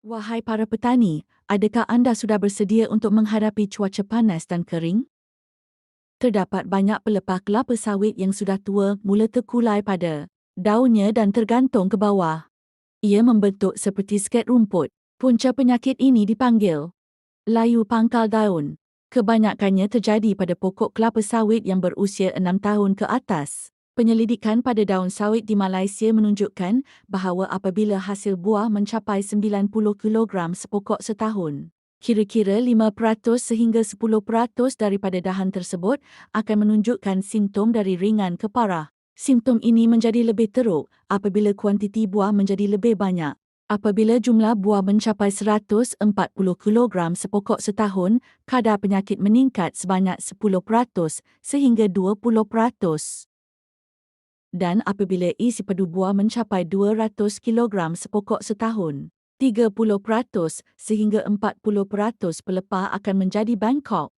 Wahai para petani, adakah anda sudah bersedia untuk menghadapi cuaca panas dan kering? Terdapat banyak pelepah kelapa sawit yang sudah tua mula terkulai pada daunnya dan tergantung ke bawah. Ia membentuk seperti sket rumput. Punca penyakit ini dipanggil layu pangkal daun. Kebanyakannya terjadi pada pokok kelapa sawit yang berusia 6 tahun ke atas. Penyelidikan pada daun sawit di Malaysia menunjukkan bahawa apabila hasil buah mencapai 90 kilogram sepokok setahun, kira-kira 5% sehingga 10% daripada dahan tersebut akan menunjukkan simptom dari ringan ke parah. Simptom ini menjadi lebih teruk apabila kuantiti buah menjadi lebih banyak. Apabila jumlah buah mencapai 140 kilogram sepokok setahun, kadar penyakit meningkat sebanyak 10% sehingga 20%. Dan apabila isi pedu buah mencapai 200 kilogram sepokok setahun, 30% sehingga 40% pelepah akan menjadi bangkok.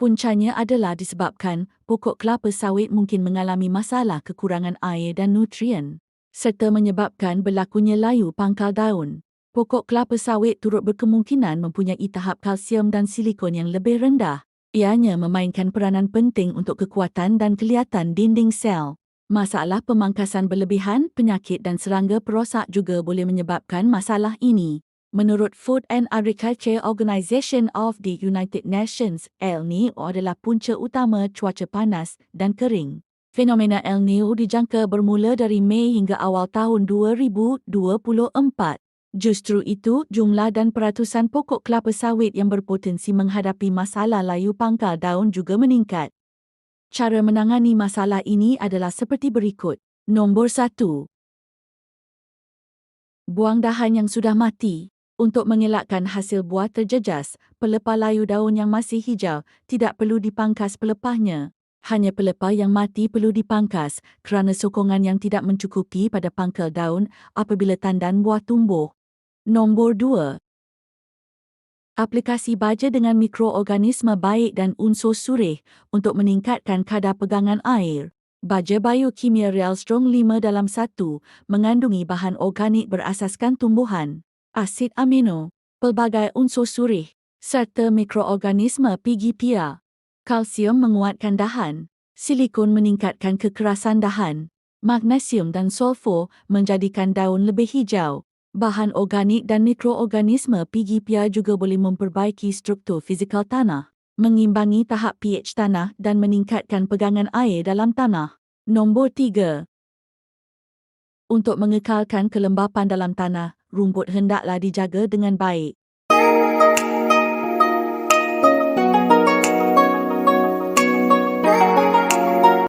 Puncanya adalah disebabkan pokok kelapa sawit mungkin mengalami masalah kekurangan air dan nutrien, serta menyebabkan berlakunya layu pangkal daun. Pokok kelapa sawit turut berkemungkinan mempunyai tahap kalsium dan silikon yang lebih rendah. Ianya memainkan peranan penting untuk kekuatan dan kelihatan dinding sel. Masalah pemangkasan berlebihan, penyakit dan serangga perosak juga boleh menyebabkan masalah ini. Menurut Food and Agriculture Organization of the United Nations, El Niño adalah punca utama cuaca panas dan kering. Fenomena El Niño dijangka bermula dari Mei hingga awal tahun 2024. Justru itu, jumlah dan peratusan pokok kelapa sawit yang berpotensi menghadapi masalah layu pangkal daun juga meningkat. Cara menangani masalah ini adalah seperti berikut. Nombor 1. Buang dahan yang sudah mati. Untuk mengelakkan hasil buah terjejas, pelepah layu daun yang masih hijau tidak perlu dipangkas pelepahnya. Hanya pelepah yang mati perlu dipangkas kerana sokongan yang tidak mencukupi pada pangkal daun apabila tandan buah tumbuh. Nombor 2. Aplikasi baja dengan mikroorganisme baik dan unsur surih untuk meningkatkan kadar pegangan air. Baja biokimia Real Strong 5:1 mengandungi bahan organik berasaskan tumbuhan, asid amino, pelbagai unsur surih, serta mikroorganisme PGPA. Kalsium menguatkan dahan, silikon meningkatkan kekerasan dahan, magnesium dan sulfur menjadikan daun lebih hijau. Bahan organik dan mikroorganisme PGPA juga boleh memperbaiki struktur fizikal tanah, mengimbangi tahap pH tanah dan meningkatkan pegangan air dalam tanah. Nombor 3. Untuk mengekalkan kelembapan dalam tanah, rumput hendaklah dijaga dengan baik.